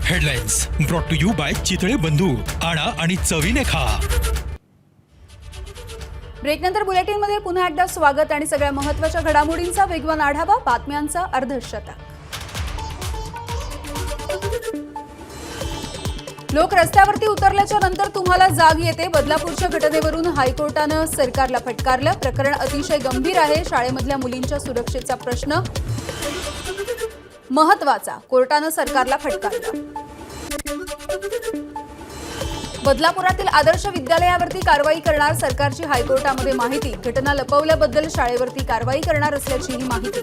Headlines brought to you by Chitale Bandhu. आणा आणि चवीने खा. ब्रेकनंतर बुलेटिनमध्ये पुन्हा एकदा स्वागत आणि सगळ्या महत्त्वाच्या घडामोडींचा वेगवान आढावा. बातम्यांचा अर्धशतक. लोक रस्त्यावरती उतरल्याच्या नंतर तुम्हाला जाग येते. बदलापूरच्या घटनेवरून हायकोर्टानं सरकारला फटकारलं. प्रकरण अतिशय गंभीर आहे. शाळेमधल्या मुलींच्या सुरक्षेचा प्रश्न महत्त्वाचा. कोर्टानं सरकारला फटकारलं. बदलापुरातील आदर्श विद्यालयावरती कारवाई करणार सरकारची हायकोर्टामध्ये माहिती. घटना लपवल्याबद्दल शाळेवरती कारवाई करणार असल्याचीही माहिती.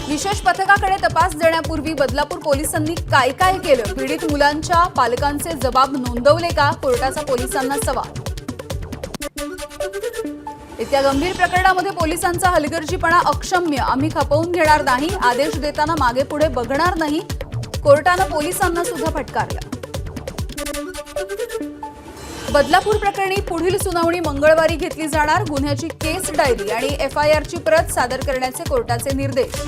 विशेष पथकाकडे तपास देण्यापूर्वी बदलापूर पोलिसांनी काय काय केलं? पीडित मुलांच्या पालकांचे जबाब नोंदवले का? कोर्टाचा पोलिसांना सवाल. इतक्या गंभीर प्रकरणामध्ये पोलिसांचा हलगर्जीपणा अक्षम्य. आम्ही खपवून घेणार नाही. आदेश देताना मागे पुढे बघणार नाही. कोर्टानं पोलिसांना सुद्धा फटकारलं. बदलापूर प्रकरणी पुढील सुनावणी मंगळवारी घेतली जाणार. गुन्ह्याची केस डायरी आणि FIRची प्रत सादर करण्याचे कोर्टाचे निर्देश.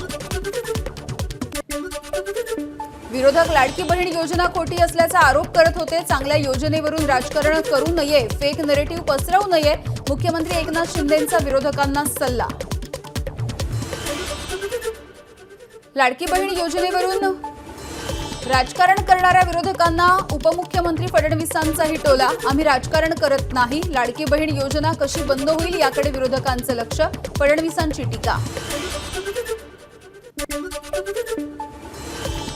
विरोधक लाडकी बहीण योजना खोटी असल्याचा आरोप करत होते. चांगल्या योजनेवरून राजकारण करू नये, फेक नरेटिव्ह पसरवू नये. मुख्यमंत्री एकनाथ शिंदेंचा विरोधकांना सल्ला. लाडकी बहीण योजनेवरून राजकारण करणाऱ्या विरोधकांना उपमुख्यमंत्री फडणवीसांचाही टोला. आम्ही राजकारण करत नाही. लाडकी बहीण योजना कशी बंद होईल याकडे विरोधकांचं लक्ष. फडणवीसांची टीका.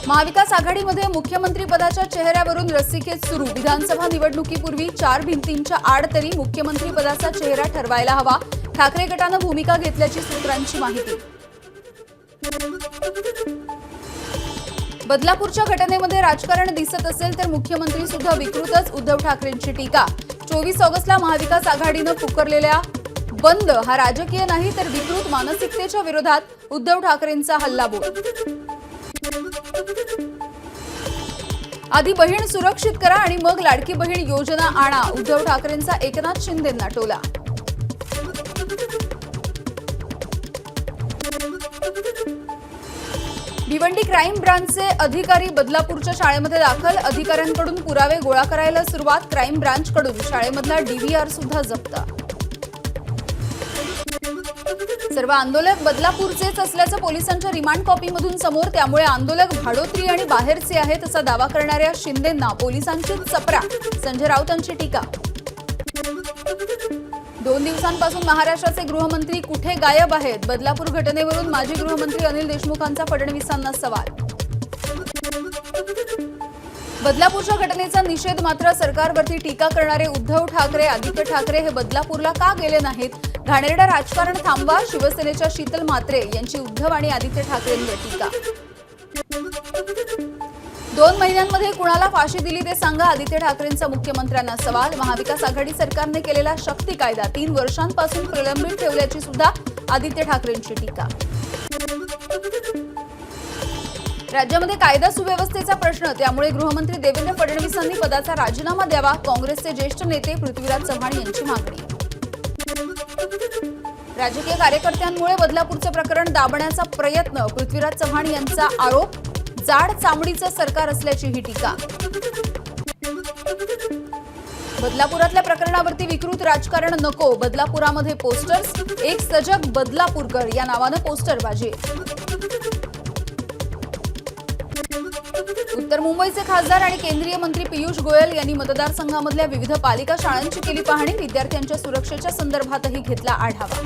महाविकास आघाडीमध्ये मुख्यमंत्री पदाच्या चेहऱ्यावरून रस्सीखेच सुरू. विधानसभा निवडणुकीपूर्वी 4 भिंतींच्या आड तरी मुख्यमंत्री पदाचा चेहरा ठरवायला हवा. ठाकरे गटानं भूमिका घेतल्याची सूत्रांची माहिती. बदलापूरच्या घटनेमध्ये राजकारण दिसत असेल तर मुख्यमंत्री सुद्धा विकृतच. उद्धव ठाकरेंची टीका. 24 ऑगस्टला महाविकास आघाडीनं पुकारलेल्या बंद हा राजकीय नाही तर विकृत मानसिकतेच्या विरोधात उद्धव ठाकरेंचा हल्लाबोल. आधी बहीण सुरक्षित करा आणि मग लाडकी बहीण योजना आणा. उद्धव ठाकरेंचा एकनाथ शिंदेंना टोला. भिवंडी क्राईम ब्रांचचे अधिकारी बदलापूरच्या शाळेमध्ये दाखल. अधिकाऱ्यांकडून पुरावे गोळा करायला सुरुवात. क्राईम ब्रांचकडून शाळेमधला DVR सुद्धा जप्त. सर्व आंदोलक बदलापूरचेच असल्याचं पोलिसांच्या रिमांड कॉपीमधून समोर. त्यामुळे आंदोलक भाडोत्री आणि बाहेरचे आहेत असा दावा करणाऱ्या शिंदेंना पोलिसांची चपरा. संजय राऊतांची टीका. 2 दिवसांपासून महाराष्ट्राचे गृहमंत्री कुठे गायब आहेत? बदलापूर घटनेवरून माजी गृहमंत्री अनिल देशमुखांचा फडणवीसांना सवाल. बदलापूरच्या घटनेचा निषेध मात्र. सरकारवरती टीका करणारे उद्धव ठाकरे, आदित्य ठाकरे हे बदलापूरला का गेले नाहीत? घाणेरडं राजकारण थांबवा. शिवसेनेच्या शीतल म्हात्रे यांची उद्धव आणि आदित्य ठाकरेंवर टीका. 2 महिन्यांमध्ये कुणाला फाशी दिली ते सांगा. आदित्य ठाकरेंचा मुख्यमंत्र्यांना सवाल. महाविकास आघाडी सरकारने केलेला शक्ती कायदा 3 वर्षांपासून प्रलंबित ठेवल्याची सुद्धा आदित्य ठाकरेंची टीका. राज्यामध्ये कायदा सुव्यवस्थेचा प्रश्न. त्यामुळे गृहमंत्री देवेंद्र फडणवीसांनी पदाचा राजीनामा द्यावा. काँग्रेसचे ज्येष्ठ नेते पृथ्वीराज चव्हाण यांची मागणी. राजकीय कार्यकर्त्यांमुळे बदलापूरचं प्रकरण दाबण्याचा प्रयत्न. पृथ्वीराज चव्हाण यांचा आरोप. जाड चामडीचं सरकार असल्याचीही टीका. बदलापुरातल्या प्रकरणावरती विकृत राजकारण नको. बदलापुरामध्ये पोस्टर्स. एक सजग बदलापूरकर या नावानं पोस्टरबाजी. उत्तर मुंबईचे खासदार आणि केंद्रीय मंत्री पियुष गोयल यांनी मतदारसंघामधल्या विविध पालिका शाळांची केली पाहणी. विद्यार्थ्यांच्या सुरक्षेच्या संदर्भातही घेतला आढावा.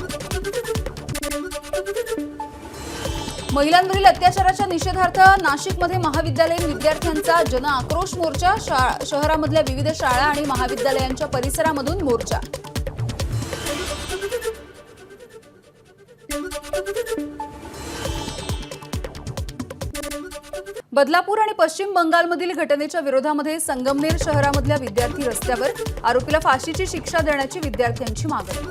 महिलांवरील अत्याचाराच्या निषेधार्थ नाशिकमध्ये महाविद्यालयीन विद्यार्थ्यांचा जन आक्रोश मोर्चा. शहरामधल्या विविध शाळा आणि महाविद्यालयांच्या परिसरामधून मोर्चा. बदलापूर आणि पश्चिम बंगालमधील घटनेच्या विरोधामध्ये संगमनेर शहरामधल्या विद्यार्थी रस्त्यावर. आरोपीला फाशीची शिक्षा देण्याची विद्यार्थ्यांची मागणी.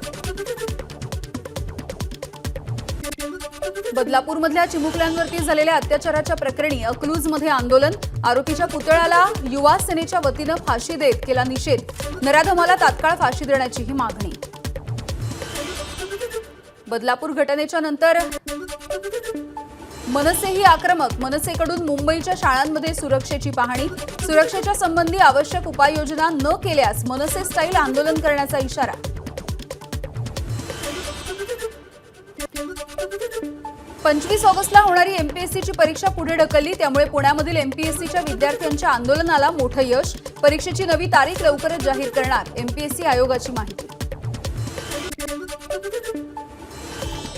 बदलापूरमधल्या चिमुकल्यांवरती झालेल्या अत्याचाराच्या प्रकरणी अकलूजमध्ये आंदोलन. आरोपीच्या पुतळ्याला युवा सेनेच्या वतीनं फाशी देत केला निषेध. नराधमाला तात्काळ फाशी देण्याचीही मागणी. बदलापूर घटनेच्या नंतर मनसेही आक्रमक. मनसेकडून मुंबईच्या शाळांमध्ये सुरक्षेची पाहणी. सुरक्षेच्या संबंधी आवश्यक उपाययोजना न केल्यास मनसे स्टाईल आंदोलन करण्याचा इशारा. 25 ऑगस्टला होणारी एमपीएससीची परीक्षा पुढे ढकलली. त्यामुळे पुण्यामधील एमपीएससीच्या विद्यार्थ्यांच्या आंदोलनाला मोठं यश. परीक्षेची नवी तारीख लवकरच जाहीर करणार एमपीएससी आयोगाची माहिती.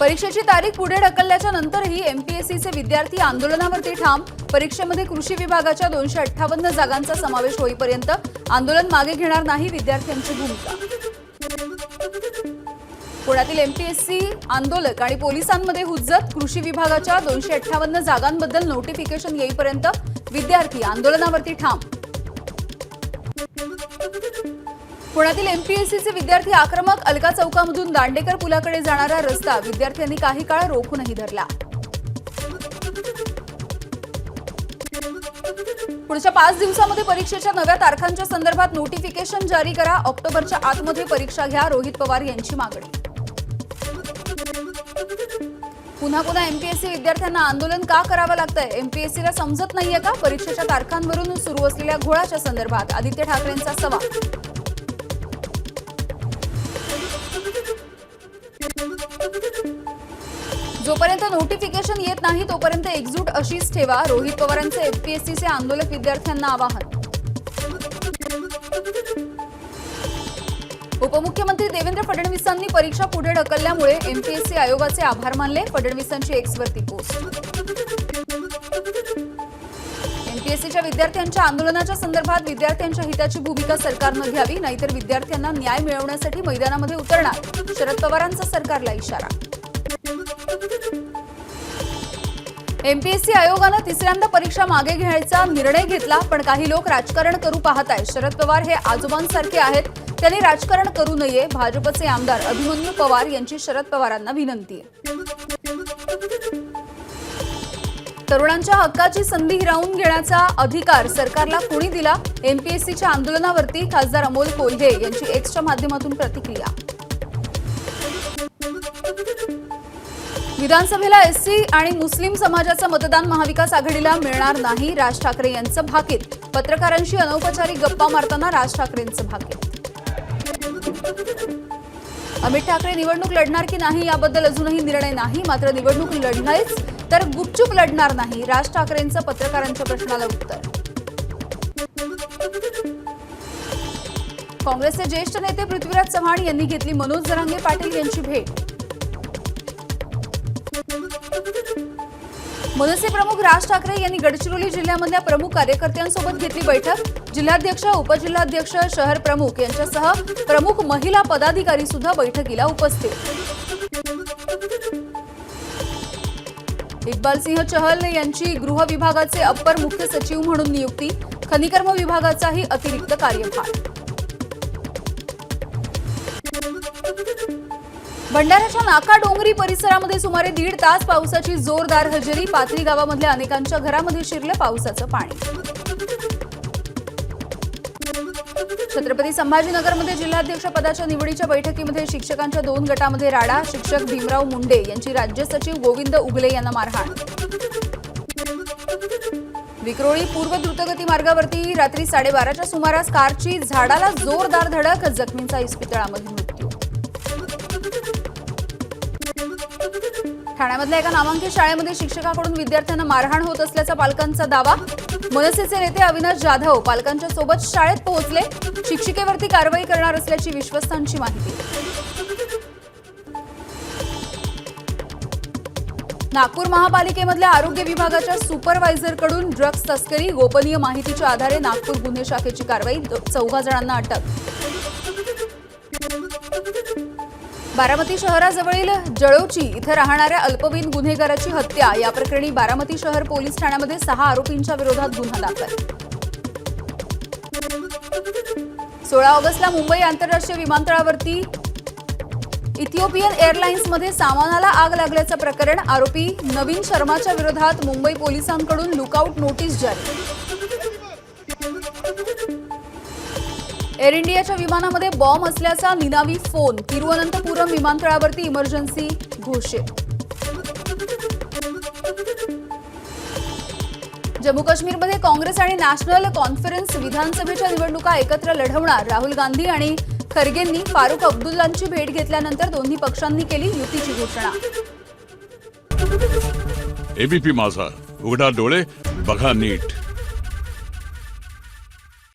परीक्षेची तारीख पुढे ढकलल्याच्या नंतरही एमपीएससीचे विद्यार्थी आंदोलनावरती ठाम. परीक्षेमध्ये कृषी विभागाच्या 258 जागांचा समावेश होईपर्यंत आंदोलन मागे घेणार नाही, विद्यार्थ्यांची भूमिका. पुण्यातील एमपीएससी आंदोलक आणि पोलिसांमध्ये हुज्जत. कृषी विभागाच्या 258 जागांबद्दल नोटिफिकेशन येईपर्यंत विद्यार्थी आंदोलनावरती ठाम. पुण्यातील एमपीएससीचे विद्यार्थी आक्रमक. अलका चौकामधून दांडेकर पुलाकडे जाणारा रस्ता विद्यार्थ्यांनी काही काळ रोखूनही धरला. पुढच्या 5 दिवसांमध्ये परीक्षेच्या नव्या तारखांच्या संदर्भात नोटिफिकेशन जारी करा. ऑक्टोबरच्या आतमध्ये परीक्षा घ्या, रोहित पवार यांची मागणी. पुन्हा एमपीएससी विद्यार्थ्यांना आंदोलन का करावं लागतंय? एमपीएससीला समजत नाहीये का? परीक्षेच्या तारखांवरून सुरू असलेल्या घोळाच्या संदर्भात आदित्य ठाकरेंचा सवाल. जोपर्यंत नोटिफिकेशन येत नाही तोपर्यंत एकजूट अशीच ठेवा, रोहित पवारांचे एमपीएससीचे आंदोलक विद्यार्थ्यांना आवाहन. उपमुख्यमंत्री देवेंद्र फडणवीसांनी परीक्षा पुढे ढकलल्यामुळे एमपीएससी आयोगाचे आभार मानले. फडणवीसांची एक्सवरती पोस्ट. एमपीएससीच्या विद्यार्थ्यांच्या आंदोलनाच्या संदर्भात विद्यार्थ्यांच्या हिताची भूमिका सरकारनं घ्यावी, नाहीतर विद्यार्थ्यांना न्याय मिळवण्यासाठी मैदानामध्ये उतरणार, शरद पवारांचा सरकारला इशारा. एमपीएससी आयोगानं तिसऱ्यांदा परीक्षा मागे घ्यायचा निर्णय घेतला, पण काही लोक राजकारण करू पाहत आहेत. शरद पवार हे आजोबांसारखे आहेत, त्यांनी राजकारण करू नये. भाजपचे आमदार अभिमन्यू पवार यांची शरद पवारांना विनंती आहे. तरुणांच्या हक्काची संधी हिरावून घेण्याचा अधिकार सरकारला कोणी दिला? एमपीएससीच्या आंदोलनावरती खासदार अमोल कोल्हे यांची एक्सच्या माध्यमातून प्रतिक्रिया. विधानसभेला एससी आणि मुस्लिम समाजाचं मतदान महाविकास आघाडीला मिळणार नाही, राज ठाकरे यांचं भाकीत. पत्रकारांशी अनौपचारिक गप्पा मारताना राज ठाकरेंचं भाकीत. अमित ठाकरे निवडणूक लढणार की नाही याबद्दल अजूनही निर्णय नाही, मात्र निवडणूक लढणारच तर गुपचूप लढणार नाही, राज ठाकरेंचं पत्रकारांच्या प्रश्नाला उत्तर. काँग्रेसचे ज्येष्ठ नेते पृथ्वीराज चव्हाण यांनी घेतली मनोज जरांगे पाटील यांची भेट. मनसे प्रमुख राज ठाकरे यांनी गडचिरोली जिल्ह्यामधल्या प्रमुख कार्यकर्त्यांसोबत घेतली बैठक. जिल्हाध्यक्ष, उपजिल्हाध्यक्ष, शहर प्रमुख यांच्यासह प्रमुख महिला पदाधिकारी सुद्धा बैठकीला उपस्थित. इक्बाल सिंह चहल यांची गृह विभागाचे अप्पर मुख्य सचिव म्हणून नियुक्ती. खनिकर्म विभागाचाही अतिरिक्त कार्यभार. भंडाऱ्याच्या नाकाडोंगरी परिसरामध्ये सुमारे 1.5 तास पावसाची जोरदार हजेरी. पाथरी गावामधल्या अनेकांच्या घरामध्ये शिरलं पावसाचं पाणी. छत्रपती संभाजीनगरमध्ये जिल्हाध्यक्ष पदाच्या निवडीच्या बैठकीमध्ये शिक्षकांच्या 2 गटामध्ये राडा. शिक्षक भीमराव मुंडे यांची राज्य सचिव गोविंद उगले यांना मारहाण. विक्रोळी पूर्व द्रुतगती मार्गावरती रात्री 12:30च्या सुमारास कारची झाडाला जोरदार धडक. जखमींचा इस्पितळामध्ये मृत्यू. ठाण्यामधल्या एका नामांकित शाळेमध्ये शिक्षकाकडून विद्यार्थ्यांना मारहाण होत असल्याचा पालकांचा दावा. मनसेचे नेते अविनाश जाधव पालकांच्या सोबत शाळेत पोहोचले. शिक्षिकेवरती कारवाई करणार असल्याची विश्वस्तांची माहिती. नागपूर महापालिकेमधल्या आरोग्य विभागाच्या सुपरवायझरकडून ड्रग्ज तस्करी. गोपनीय माहितीच्या आधारे नागपूर गुन्हे शाखेची कारवाई. 14 जणांना अटक. बारामती शहराजवळील जळोची इथं राहणाऱ्या अल्पवयीन गुन्हेगाराची हत्या. या प्रकरणी बारामती शहर पोलीस ठाण्यामध्ये 6 आरोपींच्या विरोधात गुन्हा दाखल. 16 ऑगस्टला मुंबई आंतरराष्ट्रीय विमानतळावरती इथिओपियन एअरलाइन्समध्ये सामानाला आग लागल्याचं प्रकरण. आरोपी नवीन शर्माच्या विरोधात मुंबई पोलिसांकडून लुकआउट नोटीस जारी. एअर इंडियाच्या विमानामध्ये बॉम्ब असल्याचा निनावी फोन. तिरुवनंतपुरम विमानतळावरती इमर्जन्सी घोषित. जम्मू काश्मीरमध्ये काँग्रेस आणि नॅशनल कॉन्फरन्स विधानसभेच्या निवडणुका एकत्र लढवणार. राहुल गांधी आणि खरगेंनी फारुख अब्दुल्लांची भेट घेतल्यानंतर दोन्ही पक्षांनी केली युतीची घोषणा. एबीपी माझा, उघडा डोळे बघा नीट.